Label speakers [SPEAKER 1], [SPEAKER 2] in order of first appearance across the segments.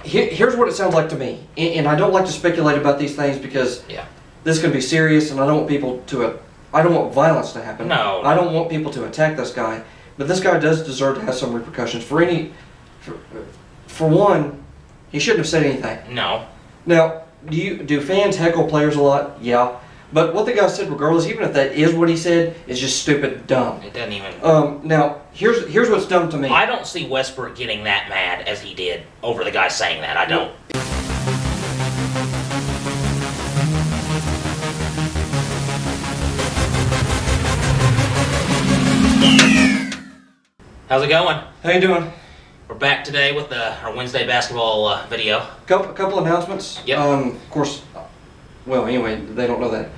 [SPEAKER 1] here's what it sounds like to me, and I don't like to speculate about these things because this can be serious, and I don't want people to. I don't want violence to happen.
[SPEAKER 2] No.
[SPEAKER 1] I don't want people to attack this guy, but this guy does deserve to have some repercussions. For one, he shouldn't have said anything.
[SPEAKER 2] No.
[SPEAKER 1] Now, do fans heckle players a lot? Yeah. But what the guy said, regardless, even if that is what he said, is just stupid dumb.
[SPEAKER 2] It doesn't even...
[SPEAKER 1] Now, here's what's dumb to me.
[SPEAKER 2] I don't see Westbrook getting that mad as he did over the guy saying that. I don't. How's it going?
[SPEAKER 1] How you doing?
[SPEAKER 2] We're back today with our Wednesday basketball video.
[SPEAKER 1] Couple announcements.
[SPEAKER 2] Yep.
[SPEAKER 1] Of course, well, anyway, they don't know that.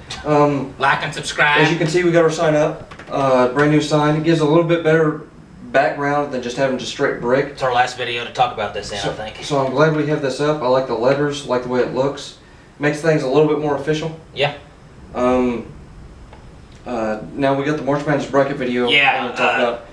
[SPEAKER 2] Like and subscribe.
[SPEAKER 1] As you can see, we got our sign up. Brand new sign. It gives a little bit better background than just having just straight brick.
[SPEAKER 2] It's our last video to talk about this in, I think.
[SPEAKER 1] So I'm glad we have this up. I like the letters, like the way it looks. Makes things a little bit more official.
[SPEAKER 2] Yeah.
[SPEAKER 1] Now we got the March Madness bracket video.
[SPEAKER 2] Yeah.
[SPEAKER 1] I'm gonna talk about.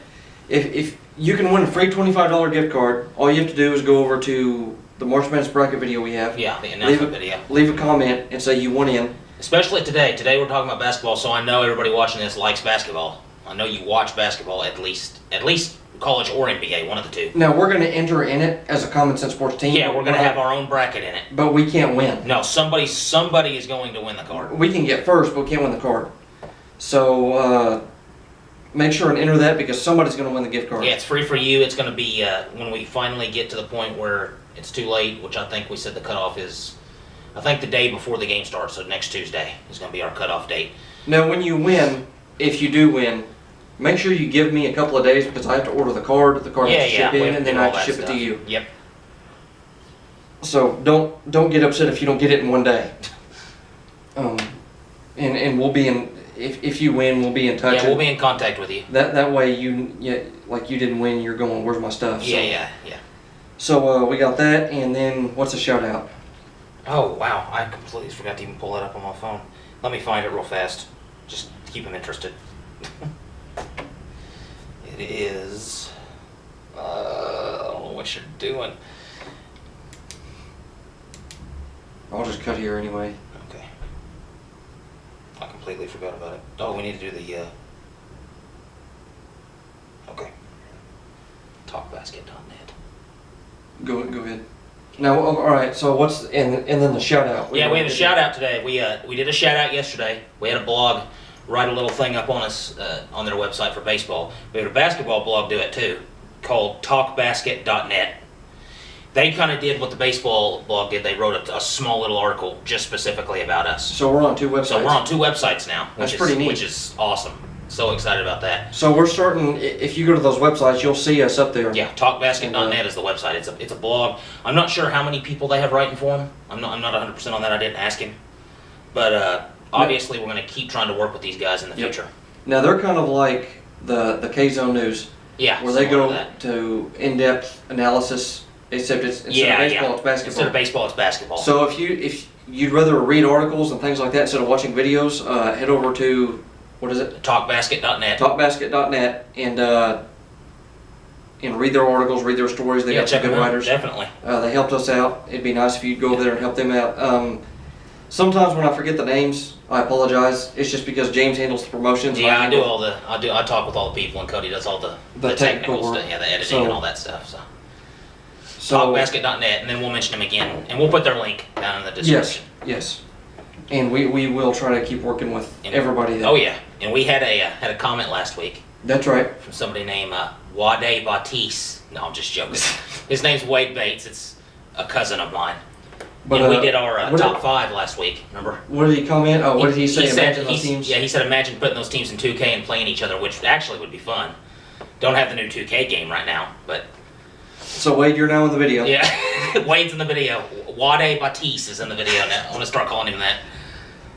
[SPEAKER 1] If you can win a free $25 gift card, all you have to do is go over to the March Madness bracket video we have.
[SPEAKER 2] Yeah, the announcement video.
[SPEAKER 1] Leave a comment and say you won in.
[SPEAKER 2] Especially today. Today we're talking about basketball, so I know everybody watching this likes basketball. I know you watch basketball at least college or NBA, one of the two.
[SPEAKER 1] Now we're going to enter in it as a Common Sense Sports team.
[SPEAKER 2] Yeah, we're going to have our own bracket in it.
[SPEAKER 1] But we can't win.
[SPEAKER 2] No, somebody is going to win the card.
[SPEAKER 1] We can get first, but we can't win the card. So make sure and enter that because somebody's going to win the gift card.
[SPEAKER 2] Yeah, it's free for you. It's going to be when we finally get to the point where it's too late, which I think we said the cutoff is, I think the day before the game starts, so next Tuesday is going to be our cutoff date.
[SPEAKER 1] Now when you win, if you do win, make sure you give me a couple of days because I have to order the card. The card has to ship in, and then I have to ship it to you.
[SPEAKER 2] Yep.
[SPEAKER 1] So don't get upset if you don't get it in one day. And we'll be in. If you win, we'll be in touch.
[SPEAKER 2] Yeah, we'll be in contact with you.
[SPEAKER 1] That way like you didn't win, you're going, where's my stuff? So,
[SPEAKER 2] yeah.
[SPEAKER 1] So we got that, and then what's the shout out?
[SPEAKER 2] Oh wow, I completely forgot to even pull that up on my phone. Let me find it real fast, just to keep them interested. It is. I don't know what you're doing.
[SPEAKER 1] I'll just cut here anyway.
[SPEAKER 2] Okay. I completely forgot about it. Oh, we need to do the. Okay. Talkbasket.net.
[SPEAKER 1] Go ahead. Now, all right. So what's and then the shout out?
[SPEAKER 2] Yeah, we have a shout out today. We did a shout out yesterday. We had a blog write a little thing up on us on their website for baseball. We had a basketball blog do it too, called Talkbasket.net. They kind of did what the baseball blog did. They wrote a small little article just specifically about us.
[SPEAKER 1] So we're on two websites.
[SPEAKER 2] So we're on two websites now,
[SPEAKER 1] That's pretty neat.
[SPEAKER 2] Which is awesome. So excited about that.
[SPEAKER 1] So we're starting. If you go to those websites, you'll see us up there.
[SPEAKER 2] Yeah, Talkbasket.net is the website. It's a blog. I'm not sure how many people they have writing for them. I'm not 100% on that. I didn't ask him, but obviously we're going to keep trying to work with these guys in the future.
[SPEAKER 1] Now they're kind of like the K-Zone News.
[SPEAKER 2] Yeah.
[SPEAKER 1] Where they go to in-depth analysis. Except instead of baseball, it's basketball.
[SPEAKER 2] Instead of baseball, it's basketball.
[SPEAKER 1] So if you'd rather read articles and things like that instead of watching videos, head over to, what is it?
[SPEAKER 2] Talkbasket.net.
[SPEAKER 1] Talkbasket.net and read their articles, read their stories. They got some good writers.
[SPEAKER 2] Definitely.
[SPEAKER 1] They helped us out. It'd be nice if you'd go over there and help them out. Sometimes when I forget the names, I apologize. It's just because James handles the promotions.
[SPEAKER 2] Yeah, I talk with all the people, and Cody does all the technical stuff, the editing and all that stuff. So Talkbasket.net, and then we'll mention them again, and we'll put their link down in the description.
[SPEAKER 1] Yes. And we will try to keep working with everybody there.
[SPEAKER 2] Oh yeah, and we had a comment last week.
[SPEAKER 1] That's right.
[SPEAKER 2] From somebody named Wade Batiste. No, I'm just joking. His name's Wade Bates. It's a cousin of mine. But and we did our top 5 last week. Remember?
[SPEAKER 1] What did he comment? Oh, what did he say? Imagine those teams.
[SPEAKER 2] Yeah, he said imagine putting those teams in 2K and playing each other, which actually would be fun. Don't have the new 2K game right now, but.
[SPEAKER 1] So Wade, you're now in the video.
[SPEAKER 2] Yeah, Wade's in the video. Wade Batiste is in the video now. I'm gonna start calling him that.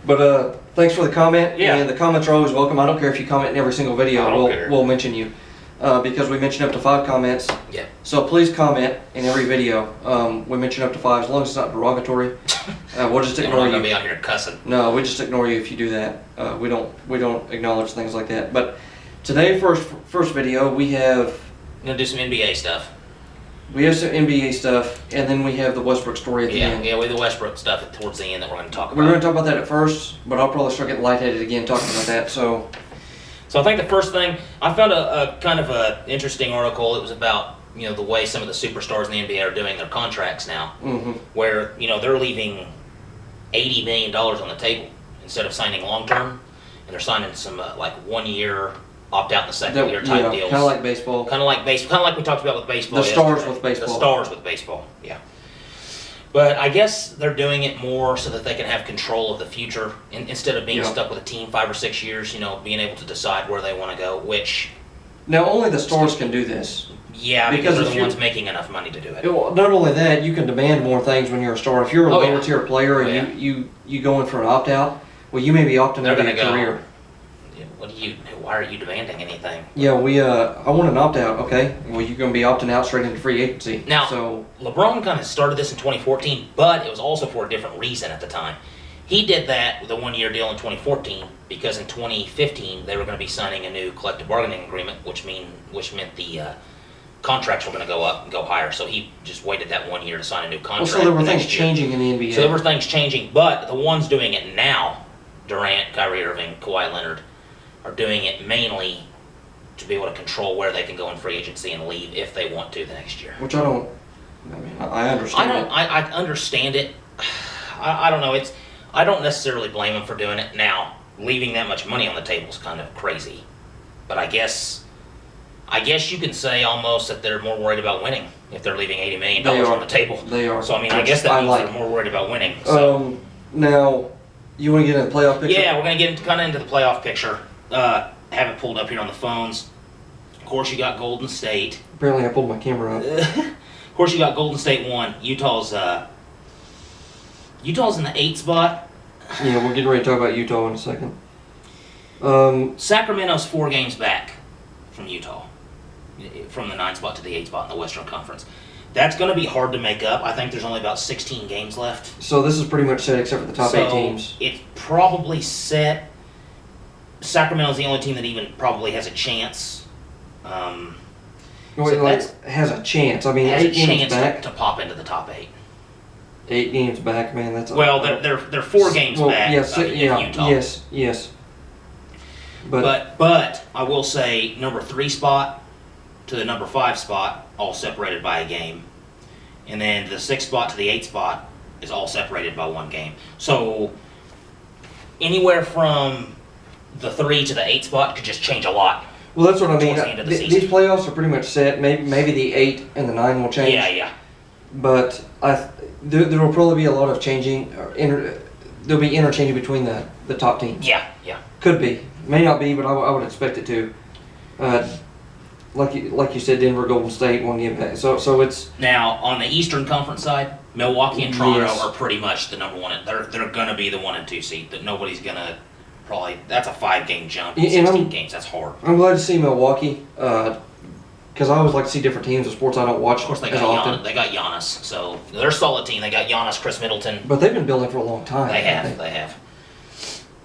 [SPEAKER 1] But thanks for the comment.
[SPEAKER 2] Yeah.
[SPEAKER 1] And the comments are always welcome. I don't care if you comment in every single video. We'll mention you because we mention up to 5 comments.
[SPEAKER 2] Yeah.
[SPEAKER 1] So please comment in every video. We mention up to 5 as long as it's not derogatory. We'll just ignore you.
[SPEAKER 2] We're not gonna be out here cussing.
[SPEAKER 1] No, we just ignore you if you do that. We don't acknowledge things like that. But today, first video, we have.
[SPEAKER 2] We're gonna do some NBA stuff.
[SPEAKER 1] We have some NBA stuff, and then we have the Westbrook story at the end.
[SPEAKER 2] Yeah, we have the Westbrook stuff towards the end that we're going to talk about.
[SPEAKER 1] We're going to talk about that at first, but I'll probably start getting lightheaded again talking about that. So
[SPEAKER 2] I think the first thing, I found a kind of a interesting article. It was about, the way some of the superstars in the NBA are doing their contracts now, where, they're leaving $80 million on the table instead of signing long-term, and they're signing some, 1 year opt-out in the second year type deals.
[SPEAKER 1] Kind of like baseball.
[SPEAKER 2] Kind of like we talked about with baseball.
[SPEAKER 1] The stars with baseball.
[SPEAKER 2] The stars with baseball, yeah. But I guess they're doing it more so that they can have control of the future instead of being stuck with a team 5 or 6 years, being able to decide where they want to go, which...
[SPEAKER 1] Now, only the stars can do this.
[SPEAKER 2] Yeah, because they're the ones making enough money to do it.
[SPEAKER 1] Well, not only that, you can demand more things when you're a star. If you're a lower tier player and you go in for an opt-out, well, you may be opting out of your career.
[SPEAKER 2] Why are you demanding anything?
[SPEAKER 1] Yeah, I want an opt-out. Okay, well, you're going to be opting out straight into free agency.
[SPEAKER 2] Now, LeBron kind of started this in 2014, but it was also for a different reason at the time. He did that with a 1 year deal in 2014 because in 2015 they were going to be signing a new collective bargaining agreement, which meant the contracts were going to go up and go higher. So he just waited that 1 year to sign a new contract.
[SPEAKER 1] Well, so there were things changing in the NBA.
[SPEAKER 2] So there were things changing, but the ones doing it now, Durant, Kyrie Irving, Kawhi Leonard, are doing it mainly to be able to control where they can go in free agency and leave if they want to the next year.
[SPEAKER 1] Which I understand it.
[SPEAKER 2] I understand it. I don't know. I don't necessarily blame them for doing it. Now, leaving that much money on the table is kind of crazy. But I guess you can say almost that they're more worried about winning if they're leaving $80 million on the table.
[SPEAKER 1] They are.
[SPEAKER 2] So, I guess that means they're more worried about winning. So.
[SPEAKER 1] Now, you want to get into the playoff picture?
[SPEAKER 2] Yeah, we're going to get into the playoff picture. Have it pulled up here on the phones. Of course, you got Golden State.
[SPEAKER 1] Apparently, I pulled my camera up.
[SPEAKER 2] Of course, you got Golden State 1. Utah's in the 8th spot.
[SPEAKER 1] Yeah, we're getting ready to talk about Utah in a second.
[SPEAKER 2] Sacramento's 4 games back from Utah, from the 9th spot to the 8th spot in the Western Conference. That's going to be hard to make up. I think there's only about 16 games left.
[SPEAKER 1] So this is pretty much set except for the top 8 teams.
[SPEAKER 2] It's probably set. Sacramento's the only team that even probably has a chance.
[SPEAKER 1] Has a chance. I mean,
[SPEAKER 2] has
[SPEAKER 1] 8 games back
[SPEAKER 2] to pop into the top 8.
[SPEAKER 1] 8 games back, man. That's
[SPEAKER 2] they're 4 games back. Utah.
[SPEAKER 1] Yes.
[SPEAKER 2] But I will say number 3 spot to the number 5 spot all separated by a game, and then the 6th spot to the 8th spot is all separated by 1 game. So anywhere from the 3 to the 8th spot could just change a lot.
[SPEAKER 1] Well, that's what I mean. These playoffs are pretty much set. Maybe the 8 and the 9 will change.
[SPEAKER 2] Yeah.
[SPEAKER 1] But there will probably be a lot of changing. There'll be interchanging between the top teams.
[SPEAKER 2] Yeah.
[SPEAKER 1] Could be. May not be, but I would expect it to. Like you said, Denver, Golden State, 1 game back. So it's
[SPEAKER 2] now on the Eastern Conference side. Milwaukee and Toronto are pretty much the number 1. They're going to be the 1 and 2 seed. That nobody's going to. Probably that's a 5-game jump. 16 games. That's hard.
[SPEAKER 1] I'm glad to see Milwaukee because I always like to see different teams in sports I don't watch.
[SPEAKER 2] Of course, they
[SPEAKER 1] as often.
[SPEAKER 2] They got Giannis, so they're a solid team. They got Giannis, Chris Middleton.
[SPEAKER 1] But they've been building for a long time.
[SPEAKER 2] They have.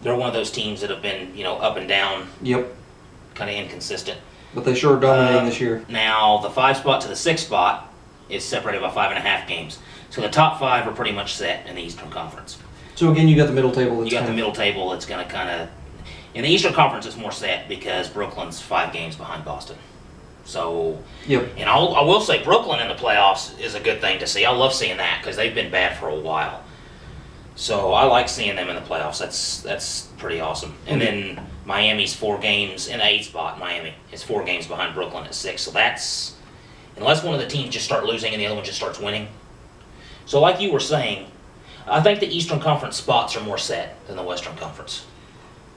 [SPEAKER 2] They're one of those teams that have been up and down.
[SPEAKER 1] Yep.
[SPEAKER 2] Kind of inconsistent.
[SPEAKER 1] But they sure are dominating this year.
[SPEAKER 2] Now the 5 spot to the 6 spot is separated by 5.5 games. So the top 5 are pretty much set in the Eastern Conference.
[SPEAKER 1] So again, you got the middle table.
[SPEAKER 2] You got the middle table. It's going to kind of. In the Eastern Conference, it's more set because Brooklyn's 5 games behind Boston. So.
[SPEAKER 1] Yep.
[SPEAKER 2] And I will say Brooklyn in the playoffs is a good thing to see. I love seeing that because they've been bad for a while. So I like seeing them in the playoffs. That's pretty awesome. And then Miami's 4 games in the 8th spot. Miami is 4 games behind Brooklyn at 6. So that's unless one of the teams just start losing and the other one just starts winning. So like you were saying. I think the Eastern Conference spots are more set than the Western Conference.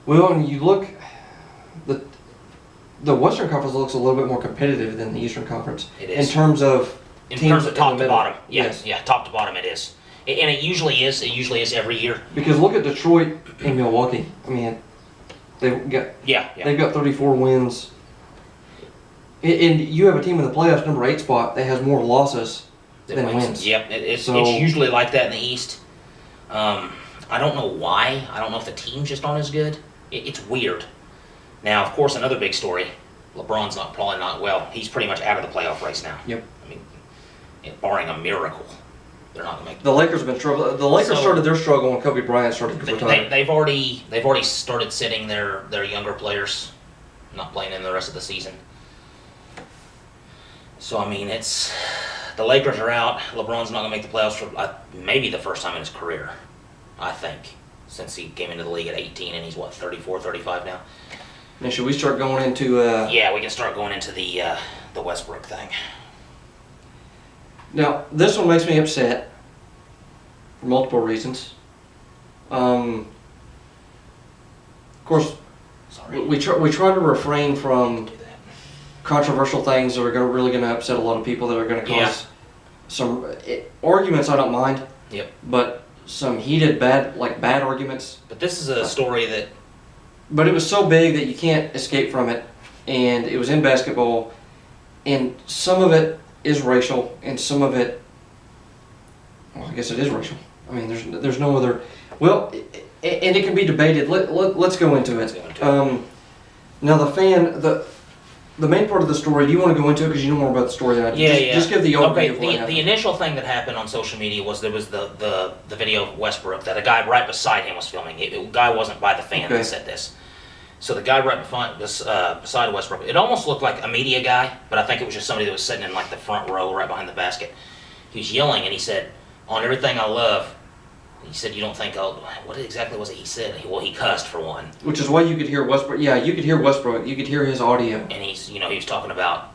[SPEAKER 1] Well, when you look, the Western Conference looks a little bit more competitive than the Eastern Conference.
[SPEAKER 2] It is.
[SPEAKER 1] In terms of
[SPEAKER 2] top to bottom. Yes. Yeah, top to bottom it is. And it usually is. It usually is every year.
[SPEAKER 1] Because look at Detroit and Milwaukee. I mean, they've got 34 wins. And you have a team in the playoffs, number 8 spot, that has more losses than wins.
[SPEAKER 2] Yep, it's usually like that in the East. I don't know why. I don't know if the teams just aren't as good. It's weird. Now, of course, another big story. LeBron's probably not well. He's pretty much out of the playoff race now.
[SPEAKER 1] Yep.
[SPEAKER 2] I mean, barring a miracle, they're not going to make.
[SPEAKER 1] The Lakers have been struggling. The Lakers started their struggle when Kobe Bryant started to retire.
[SPEAKER 2] They've already started sitting their younger players, not playing in the rest of the season. So I mean, the Lakers are out. LeBron's not going to make the playoffs for maybe the first time in his career, I think, since he came into the league at 18, and he's what, 34, 35 now.
[SPEAKER 1] Now, should we start going into?
[SPEAKER 2] Yeah, we can start going into the Westbrook thing.
[SPEAKER 1] Now, this one makes me upset for multiple reasons. Of course, we try to refrain from controversial things that are really going to upset a lot of people, that are going to cause some arguments. I don't mind.
[SPEAKER 2] Yep.
[SPEAKER 1] But some heated bad arguments.
[SPEAKER 2] But this is a story that.
[SPEAKER 1] But it was so big that you can't escape from it, and it was in basketball, and some of it is racial, and some of it, well, I guess it is racial. I mean, there's no other. Well, and it can be debated. Let's go into it. Now the main part of the story. Do you want to go into it because you know more about the story than I do? Just give the overview.
[SPEAKER 2] Okay. The initial thing that happened on social media was there was the video of Westbrook that a guy right beside him was filming. The guy wasn't by the fan that said this. So the guy right beside Westbrook, it almost looked like a media guy, but I think it was just somebody that was sitting in like the front row right behind the basket. He was yelling, and he said, "On everything I love." He said, "You don't think what exactly was it he said?" Well, he cussed for one.
[SPEAKER 1] Which is why you could hear Westbrook. Yeah, you could hear Westbrook. You could hear his audio.
[SPEAKER 2] And he was talking about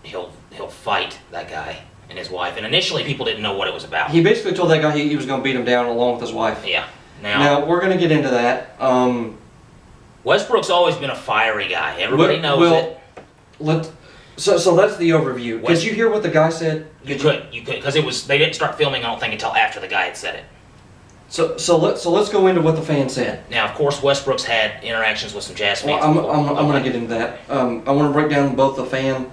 [SPEAKER 2] he'll fight that guy and his wife. And initially, people didn't know what it was about.
[SPEAKER 1] He basically told that guy he was going to beat him down along with his wife.
[SPEAKER 2] Yeah.
[SPEAKER 1] Now we're going to get into that.
[SPEAKER 2] Westbrook's always been a fiery guy. Everybody knows it.
[SPEAKER 1] So that's the overview. Did you hear what the guy said?
[SPEAKER 2] You could, because they didn't start filming, I don't think, until after the guy had said it.
[SPEAKER 1] So let's go into what the fan said.
[SPEAKER 2] Now, of course, Westbrook's had interactions with some Jazz fans.
[SPEAKER 1] Well, I'm going to get into that. I want to break down both the fan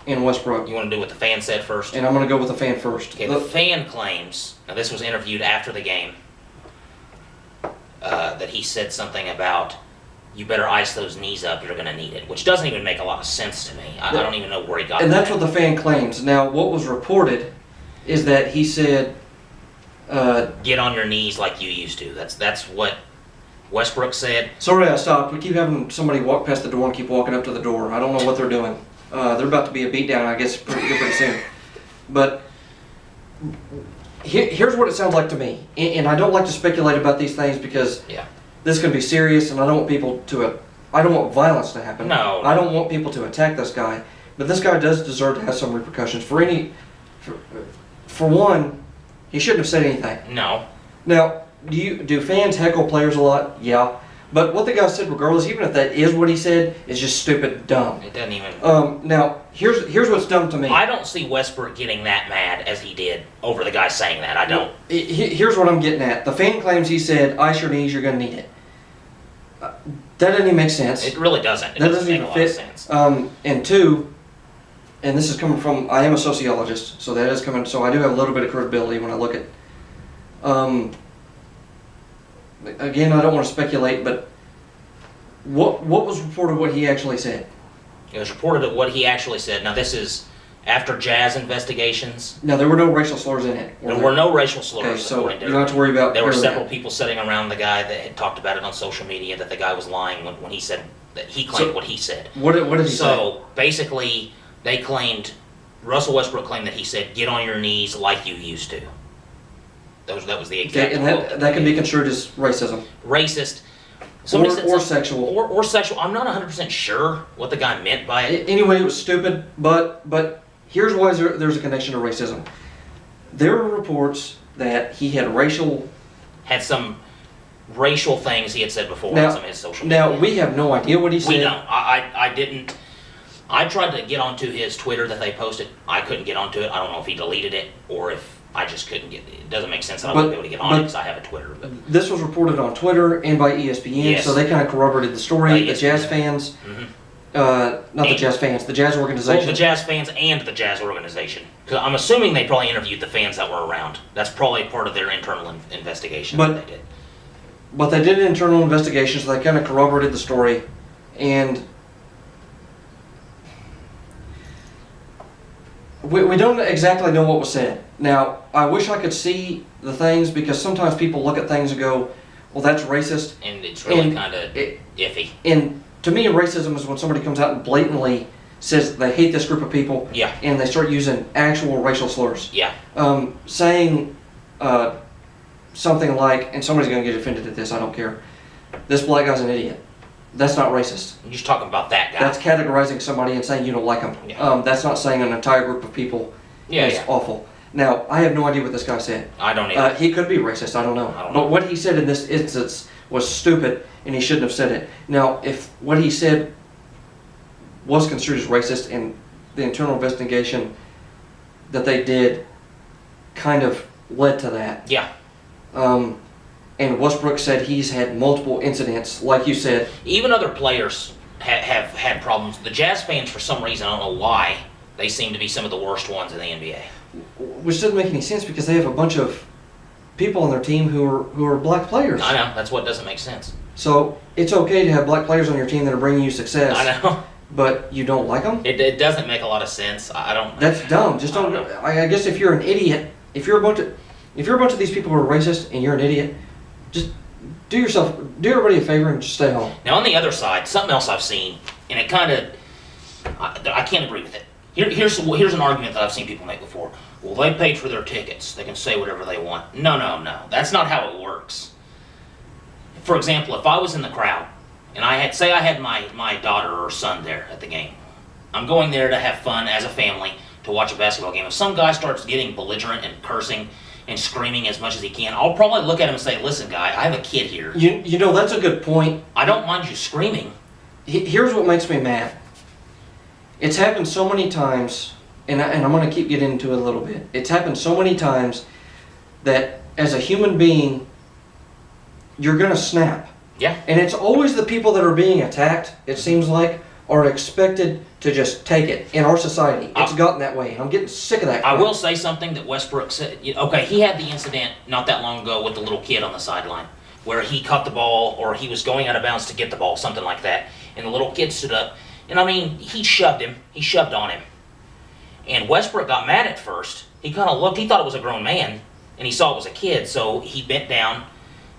[SPEAKER 1] and Westbrook.
[SPEAKER 2] You want to do what the fan said first?
[SPEAKER 1] And I'm going to go with the fan first.
[SPEAKER 2] Okay, the fan claims, now this was interviewed after the game, that he said something about, "You better ice those knees up, you're going to need it," which doesn't even make a lot of sense to me. I don't even know where he got that.
[SPEAKER 1] And that's what the fan claims. Now, what was reported is that he said,
[SPEAKER 2] "Get on your knees like you used to." That's what Westbrook said.
[SPEAKER 1] Sorry I stopped. We keep having somebody walk past the door and keep walking up to the door. I don't know what they're doing. They're about to be a beatdown, I guess, pretty soon. But here's what it sounds like to me. And I don't like to speculate about these things because this can be serious, and I don't want people I don't want violence to happen.
[SPEAKER 2] No.
[SPEAKER 1] I don't want people to attack this guy. But this guy does deserve to have some repercussions. For one, he shouldn't have said anything.
[SPEAKER 2] No.
[SPEAKER 1] Now, do fans heckle players a lot? Yeah. But what the guy said, regardless, even if that is what he said, is just stupid dumb.
[SPEAKER 2] It doesn't even...
[SPEAKER 1] Now, here's what's dumb to me.
[SPEAKER 2] I don't see Westbrook getting that mad as he did over the guy saying that. I don't.
[SPEAKER 1] Here's what I'm getting at. The fan claims he said, "Ice your knees, you're going to need it." That doesn't even make sense.
[SPEAKER 2] It really doesn't.
[SPEAKER 1] That doesn't even fit. Sense. And two, and this is coming from, I am a sociologist, so that is coming, so I do have a little bit of credibility when I look at, again, I don't want to speculate, but what was reported what he actually said?
[SPEAKER 2] It was reported of what he actually said. Now, this is after Jazz investigations.
[SPEAKER 1] Now, there were no racial slurs in it.
[SPEAKER 2] There were no racial slurs.
[SPEAKER 1] Okay, so you don't have to worry about...
[SPEAKER 2] There were several people sitting around the guy that had talked about it on social media, that the guy was lying when he said that he claimed what he said.
[SPEAKER 1] What did he say?
[SPEAKER 2] So, basically, Russell Westbrook claimed that he said, "Get on your knees like you used to." That was the exact
[SPEAKER 1] quote. And that can be construed as racism.
[SPEAKER 2] Racist.
[SPEAKER 1] Or sexual.
[SPEAKER 2] Or sexual. I'm not 100% sure what the guy meant by it.
[SPEAKER 1] Anyway, it was stupid, but here's why there's a connection to racism. There were reports that he had
[SPEAKER 2] some racial things he had said before on some of his social media.
[SPEAKER 1] Now, we have no idea what he said.
[SPEAKER 2] We don't. I didn't. I tried to get onto his Twitter that they posted. I couldn't get onto it. I don't know if he deleted it or if I just couldn't get it. It doesn't make sense that I wouldn't be able to get on it because I have a Twitter. But
[SPEAKER 1] this was reported on Twitter and by ESPN, so they kind of corroborated the story. The Jazz fans, the Jazz fans, the Jazz organization.
[SPEAKER 2] Well, the Jazz fans and the Jazz organization. Because I'm assuming they probably interviewed the fans that were around. That's probably part of their internal investigation that they did.
[SPEAKER 1] But they did an internal investigation, so they kind of corroborated the story. And We don't exactly know what was said. Now, I wish I could see the things, because sometimes people look at things and go, well, that's racist.
[SPEAKER 2] And it's really kind of iffy.
[SPEAKER 1] And to me, racism is when somebody comes out and blatantly says they hate this group of people,
[SPEAKER 2] yeah,
[SPEAKER 1] and they start using actual racial slurs.
[SPEAKER 2] Yeah.
[SPEAKER 1] Saying something like, and somebody's going to get offended at this, I don't care, this black guy's an idiot. That's not racist.
[SPEAKER 2] You're just talking about that guy.
[SPEAKER 1] That's categorizing somebody and saying you don't like them.
[SPEAKER 2] Yeah.
[SPEAKER 1] That's not saying an entire group of people is awful. Now, I have no idea what this guy said.
[SPEAKER 2] I don't either.
[SPEAKER 1] He could be racist, I don't know. But what he said in this instance was stupid, and he shouldn't have said it. Now, if what he said was construed as racist, and the internal investigation that they did kind of led to that.
[SPEAKER 2] Yeah.
[SPEAKER 1] And Westbrook said he's had multiple incidents, like you said.
[SPEAKER 2] Even other players have had problems. The Jazz fans, for some reason, I don't know why, they seem to be some of the worst ones in the NBA.
[SPEAKER 1] Which doesn't make any sense, because they have a bunch of people on their team who are black players.
[SPEAKER 2] I know, that's what doesn't make sense.
[SPEAKER 1] So it's okay to have black players on your team that are bringing you success.
[SPEAKER 2] I know.
[SPEAKER 1] But you don't like them?
[SPEAKER 2] It doesn't make a lot of sense. I don't.
[SPEAKER 1] That's dumb. Just don't. I guess if you're an idiot, if you're a bunch of these people who are racist and you're an idiot, just do everybody a favor and just stay home.
[SPEAKER 2] Now on the other side, something else I've seen, and it kind of, I can't agree with it. Here's an argument that I've seen people make before. Well, they paid for their tickets. They can say whatever they want. No. That's not how it works. For example, if I was in the crowd, and I had my daughter or son there at the game, I'm going there to have fun as a family to watch a basketball game. If some guy starts getting belligerent and cursing and screaming as much as he can, I'll probably look at him and say, listen, guy, I have a kid here.
[SPEAKER 1] You know, that's a good point.
[SPEAKER 2] I don't mind you screaming.
[SPEAKER 1] Here's what makes me mad. It's happened so many times, and I'm going to keep getting into it a little bit. It's happened so many times that as a human being, you're going to snap.
[SPEAKER 2] Yeah.
[SPEAKER 1] And it's always the people that are being attacked, it seems like, are expected to just take it. In our society, it's gotten that way, and I'm getting sick of that crap.
[SPEAKER 2] I will say something that Westbrook said. Okay, he had the incident not that long ago with the little kid on the sideline, where he caught the ball, or he was going out of bounds to get the ball, something like that, and the little kid stood up, and I mean, he shoved on him. And Westbrook got mad at first. He kind of looked, he thought it was a grown man, and he saw it was a kid, so he bent down,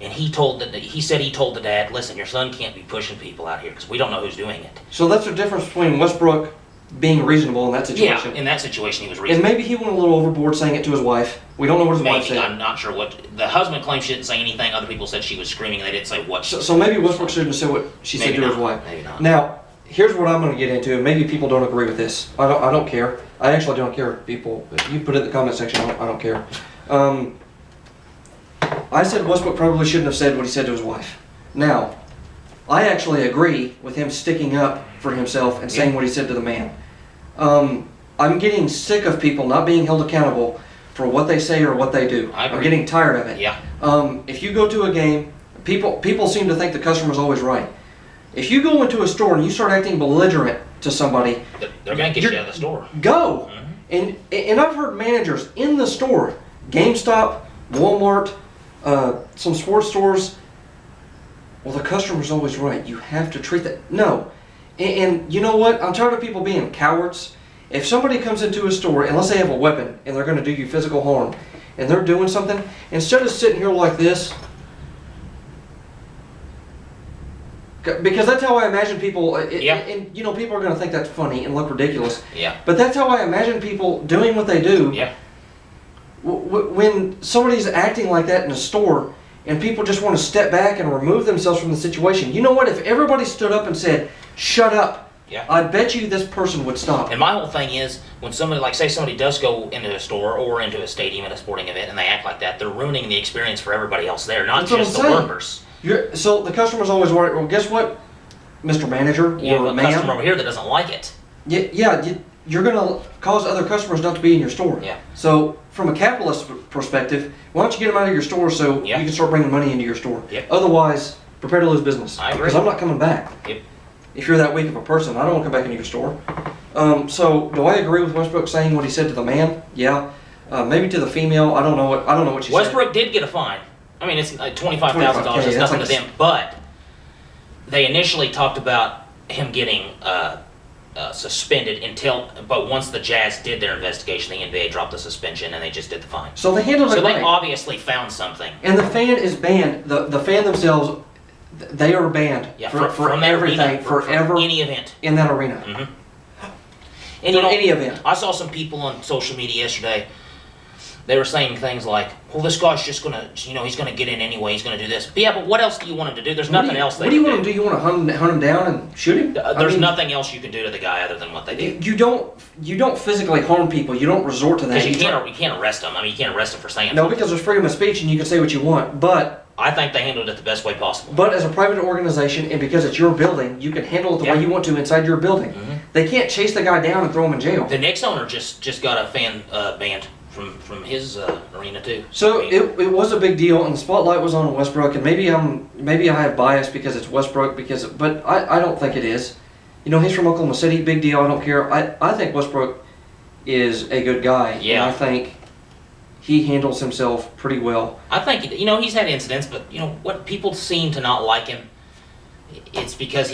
[SPEAKER 2] and he told the dad, listen, your son can't be pushing people out here because we don't know who's doing it.
[SPEAKER 1] So that's the difference between Westbrook being reasonable in that situation.
[SPEAKER 2] Yeah, in that situation he was reasonable.
[SPEAKER 1] And maybe he went a little overboard saying it to his wife. We don't know what his wife said.
[SPEAKER 2] I'm not sure what. The husband claimed she didn't say anything. Other people said she was screaming and they didn't say what.
[SPEAKER 1] So maybe Westbrook shouldn't have said what she said to his wife.
[SPEAKER 2] Maybe not.
[SPEAKER 1] Now, here's what I'm going to get into, and maybe people don't agree with this. I don't care. I actually don't care if people, if you put it in the comment section, I don't care. I said Westbrook probably shouldn't have said what he said to his wife. Now, I actually agree with him sticking up for himself and saying what he said to the man. I'm getting sick of people not being held accountable for what they say or what they do. I'm getting tired of it.
[SPEAKER 2] Yeah.
[SPEAKER 1] If you go to a game, people seem to think the customer's always right. If you go into a store and you start acting belligerent to somebody,
[SPEAKER 2] they're going to get you out of the store.
[SPEAKER 1] Go. Mm-hmm. And I've heard managers in the store, GameStop, Walmart, some sports stores, well, the customer's always right. You have to treat that. No. And you know what? I'm tired of people being cowards. If somebody comes into a store, unless they have a weapon and they're going to do you physical harm, and they're doing something, instead of sitting here like this, because that's how I imagine people, and you know, people are going to think that's funny and look ridiculous.
[SPEAKER 2] Yeah.
[SPEAKER 1] But that's how I imagine people doing what they do.
[SPEAKER 2] Yeah.
[SPEAKER 1] When somebody's acting like that in a store, and people just want to step back and remove themselves from the situation. You know what? If everybody stood up and said, "Shut up," I bet you this person would stop.
[SPEAKER 2] And my whole thing is, when somebody, like say somebody does go into a store or into a stadium at a sporting event and they act like that, they're ruining the experience for everybody else there, not just the workers.
[SPEAKER 1] So the customer's always worried. Well, guess what, Mr. Manager or
[SPEAKER 2] you have a
[SPEAKER 1] ma'am?
[SPEAKER 2] customer over here that doesn't like it.
[SPEAKER 1] You're going to cause other customers not to be in your store.
[SPEAKER 2] Yeah.
[SPEAKER 1] So from a capitalist perspective, why don't you get them out of your store so you can start bringing money into your store?
[SPEAKER 2] Yep.
[SPEAKER 1] Otherwise, prepare to lose business.
[SPEAKER 2] I agree.
[SPEAKER 1] Because I'm not coming back.
[SPEAKER 2] Yep.
[SPEAKER 1] If you're that weak of a person, I don't want to come back into your store. So do I agree with Westbrook saying what he said to the man? Yeah. Maybe to the female, I don't know what she said.
[SPEAKER 2] Westbrook did get a fine. I mean, it's $25,000. It's nothing to them. But they initially talked about him getting suspended but once the Jazz did their investigation, the NBA dropped the suspension and they just did the fine.
[SPEAKER 1] So they handled it
[SPEAKER 2] So they
[SPEAKER 1] right.
[SPEAKER 2] obviously found something.
[SPEAKER 1] And the fan is banned. The fan themselves, they are banned for everything, forever,
[SPEAKER 2] from any event
[SPEAKER 1] in that arena.
[SPEAKER 2] Mm-hmm.
[SPEAKER 1] And any event.
[SPEAKER 2] I saw some people on social media yesterday. They were saying things like, "Well, this guy's just gonna, he's gonna get in anyway. He's gonna do this." But yeah, but what else do you want him to do? There's nothing else.
[SPEAKER 1] What do you want him to do? You want to hunt him down and shoot him?
[SPEAKER 2] There's nothing else you can do to the guy other than what they did.
[SPEAKER 1] You don't physically harm people. You don't resort to that.
[SPEAKER 2] Because you can't arrest them. I mean, you can't arrest them for saying
[SPEAKER 1] no,
[SPEAKER 2] something.
[SPEAKER 1] because there's freedom of speech and you can say what you want. But
[SPEAKER 2] I think they handled it the best way possible.
[SPEAKER 1] But as a private organization, and because it's your building, you can handle it the way you want to inside your building.
[SPEAKER 2] Mm-hmm.
[SPEAKER 1] They can't chase the guy down and throw him in jail.
[SPEAKER 2] The Knicks owner just got a fan banned from his arena too.
[SPEAKER 1] So it was a big deal, and the spotlight was on Westbrook. And maybe I have bias because it's Westbrook, but I don't think it is. He's from Oklahoma City, big deal. I don't care. I think Westbrook is a good guy.
[SPEAKER 2] Yeah.
[SPEAKER 1] And I think he handles himself pretty well.
[SPEAKER 2] I think he's had incidents, but what people seem to not like him. It's because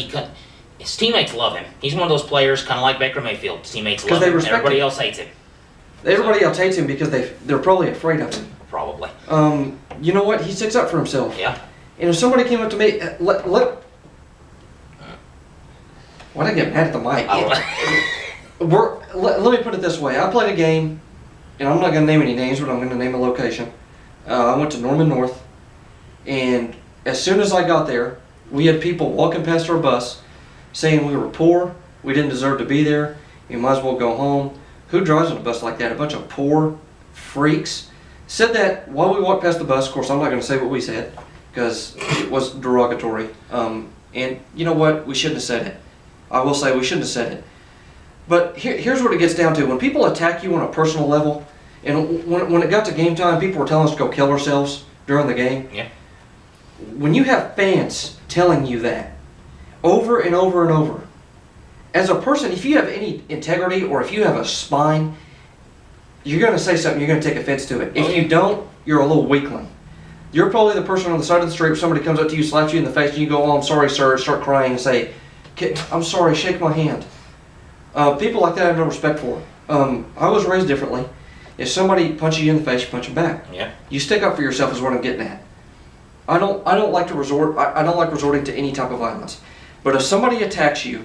[SPEAKER 2] his teammates love him. He's one of those players, kind of like Baker Mayfield. His teammates love him, and everybody else hates him.
[SPEAKER 1] Everybody else hates him because they're probably afraid of him.
[SPEAKER 2] Probably.
[SPEAKER 1] You know what? He sticks up for himself.
[SPEAKER 2] Yeah.
[SPEAKER 1] And if somebody came up to me, why'd I get mad at the mic? Let me put it this way. I played a game, and I'm not going to name any names, but I'm going to name a location. I went to Norman North, and as soon as I got there, we had people walking past our bus saying we were poor, we didn't deserve to be there, you might as well go home. Who drives on a bus like that? A bunch of poor freaks. Said that while we walked past the bus. Of course, I'm not going to say what we said because it was derogatory. And you know what? We shouldn't have said it. I will say we shouldn't have said it. But here's what it gets down to. When people attack you on a personal level, and when it got to game time, people were telling us to go kill ourselves during the game.
[SPEAKER 2] Yeah.
[SPEAKER 1] When you have fans telling you that over and over and over, as a person, if you have any integrity or if you have a spine, you're going to say something, you're going to take offense to it. If you don't, you're a little weakling. You're probably the person on the side of the street where somebody comes up to you, slaps you in the face, and you go, "Oh, I'm sorry, sir," start crying and say, "I'm sorry, shake my hand." People like that I have no respect for. I was raised differently. If somebody punches you in the face, you punch them back.
[SPEAKER 2] Yeah.
[SPEAKER 1] You stick up for yourself is what I'm getting at. I don't like to resort. I don't like resorting to any type of violence. But if somebody attacks you,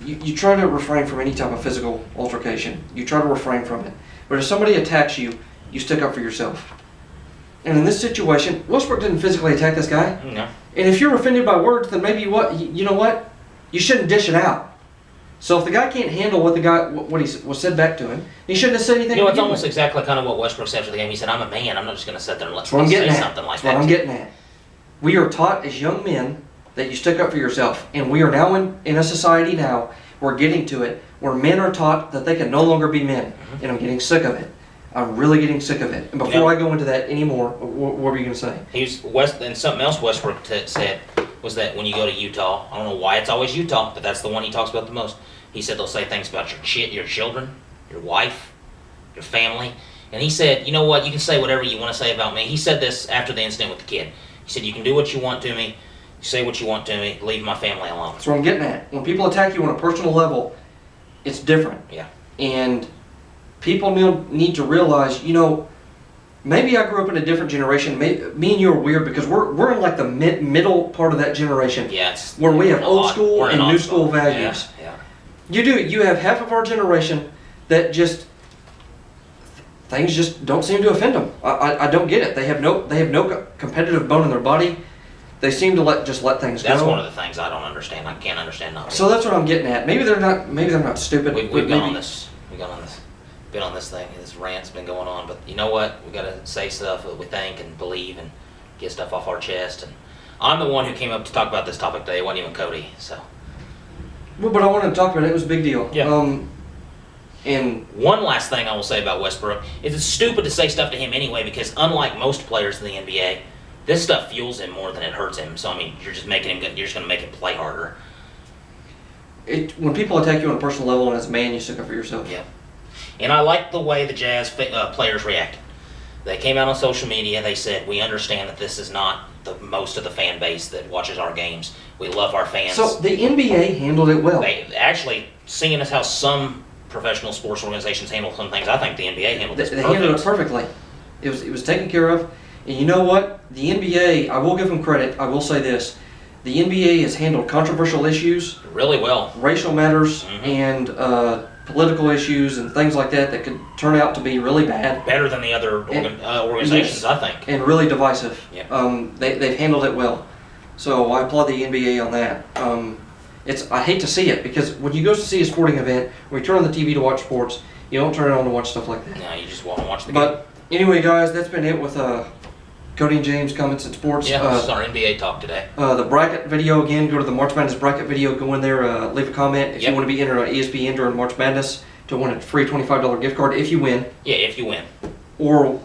[SPEAKER 1] you try to refrain from any type of physical altercation. You try to refrain from it. But if somebody attacks you, you stick up for yourself. And in this situation, Westbrook didn't physically attack this guy.
[SPEAKER 2] No.
[SPEAKER 1] And if you're offended by words, then maybe you know what? You shouldn't dish it out. So if the guy can't handle what he was said back to him, he shouldn't have said anything.
[SPEAKER 2] It's almost exactly kind of what Westbrook said after the game. He said, "I'm a man. I'm not just going to sit there and let
[SPEAKER 1] somebody
[SPEAKER 2] say something like that."
[SPEAKER 1] That's what I'm getting at. We are taught as young men that you stick up for yourself. And we are now in a society now, we're getting to it, where men are taught that they can no longer be men. Mm-hmm. And I'm getting sick of it. I'm really getting sick of it. And before I go into that anymore, what were you going to say?
[SPEAKER 2] And something else Westbrook said was that when you go to Utah, I don't know why it's always Utah, but that's the one he talks about the most. He said they'll say things about your children, your wife, your family. And he said, "You know what, you can say whatever you want to say about me." He said this after the incident with the kid. He said, "You can do what you want to me, say what you want to me, leave my family alone."
[SPEAKER 1] That's what I'm getting at. When people attack you on a personal level, it's different.
[SPEAKER 2] Yeah.
[SPEAKER 1] And people need to realize, maybe I grew up in a different generation. Me and you are weird because we're in like the middle part of that generation.
[SPEAKER 2] Yeah.
[SPEAKER 1] Where we have old school and new school values.
[SPEAKER 2] Yeah.
[SPEAKER 1] You do. You have half of our generation that things just don't seem to offend them. I don't get it. They have no competitive bone in their body. They seem to let things go.
[SPEAKER 2] That's one of the things I don't understand. I can't understand not.
[SPEAKER 1] So that's what I'm getting at. Maybe they're not stupid.
[SPEAKER 2] We've gone on this. Been on this thing. This rant's been going on. But you know what? We got to say stuff that we think and believe and get stuff off our chest. And I'm the one who came up to talk about this topic today. It wasn't even Cody. So.
[SPEAKER 1] Well, but I wanted to talk about it. It was a big deal.
[SPEAKER 2] Yeah.
[SPEAKER 1] And
[SPEAKER 2] one last thing I will say about Westbrook is it's stupid to say stuff to him anyway, because unlike most players in the NBA, this stuff fuels him more than it hurts him. So I mean, you're just going to make him play harder.
[SPEAKER 1] When people attack you on a personal level and as a man, you stick up for yourself.
[SPEAKER 2] Yeah. And I like the way the Jazz players reacted. They came out on social media. They said, we understand that this is not the most of the fan base that watches our games. We love our fans.
[SPEAKER 1] So the NBA handled it well.
[SPEAKER 2] They actually, seeing as how some professional sports organizations handle some things, I think the NBA handled this
[SPEAKER 1] They handled it perfectly. It was taken care of. And you know what? The NBA, I will give them credit. I will say this. The NBA has handled controversial issues
[SPEAKER 2] really well.
[SPEAKER 1] Racial matters and political issues and things like that that could turn out to be really bad.
[SPEAKER 2] Better than the other organizations, yes, I think.
[SPEAKER 1] And really divisive.
[SPEAKER 2] Yeah.
[SPEAKER 1] They've handled it well. So I applaud the NBA on that. I hate to see it because when you go to see a sporting event, when you turn on the TV to watch sports, you don't turn it on to watch stuff like that.
[SPEAKER 2] No, you just want to watch the game.
[SPEAKER 1] But anyway, guys, that's been it with Cody and James Comments in Sports.
[SPEAKER 2] Yeah, this is our NBA talk today.
[SPEAKER 1] The bracket video, again, go to the March Madness bracket video, go in there, leave a comment if you want to be entered on ESPN during March Madness to win a free $25 gift card if you win.
[SPEAKER 2] Yeah, if you win.
[SPEAKER 1] Or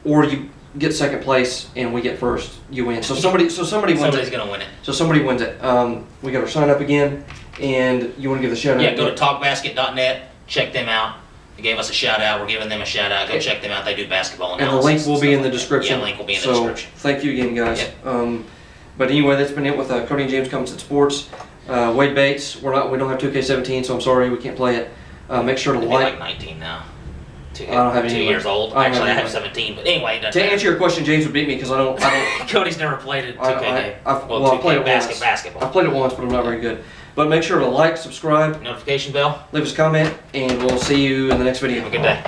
[SPEAKER 1] you get second place and we get first, you win. So somebody's wins
[SPEAKER 2] Somebody's
[SPEAKER 1] it.
[SPEAKER 2] going to win it.
[SPEAKER 1] So somebody wins it. We got our sign up again, and you want to give the shout out?
[SPEAKER 2] Yeah, go to talkbasket.net, check them out. They gave us a shout out. We're giving them a shout out. Go check them out. They do basketball analysis.
[SPEAKER 1] And the link will be in the description.
[SPEAKER 2] Yeah, the link will be in the description.
[SPEAKER 1] Thank you again, guys.
[SPEAKER 2] Yep.
[SPEAKER 1] But anyway, that's been it with Cody and James Comments in Sports. Wade Bates, we don't have 2K17, so I'm sorry we can't play it. Make sure to
[SPEAKER 2] like 19 now.
[SPEAKER 1] I don't have any.
[SPEAKER 2] 2 years old. Actually, I have 17. But anyway,
[SPEAKER 1] to answer your question, James would beat me because I don't.
[SPEAKER 2] Cody's never played a 2K game.
[SPEAKER 1] I played it once.
[SPEAKER 2] Basketball.
[SPEAKER 1] I played it once, but I'm not very good. But make sure to like, subscribe,
[SPEAKER 2] notification bell,
[SPEAKER 1] leave us a comment, and we'll see you in the next video.
[SPEAKER 2] Have a good day.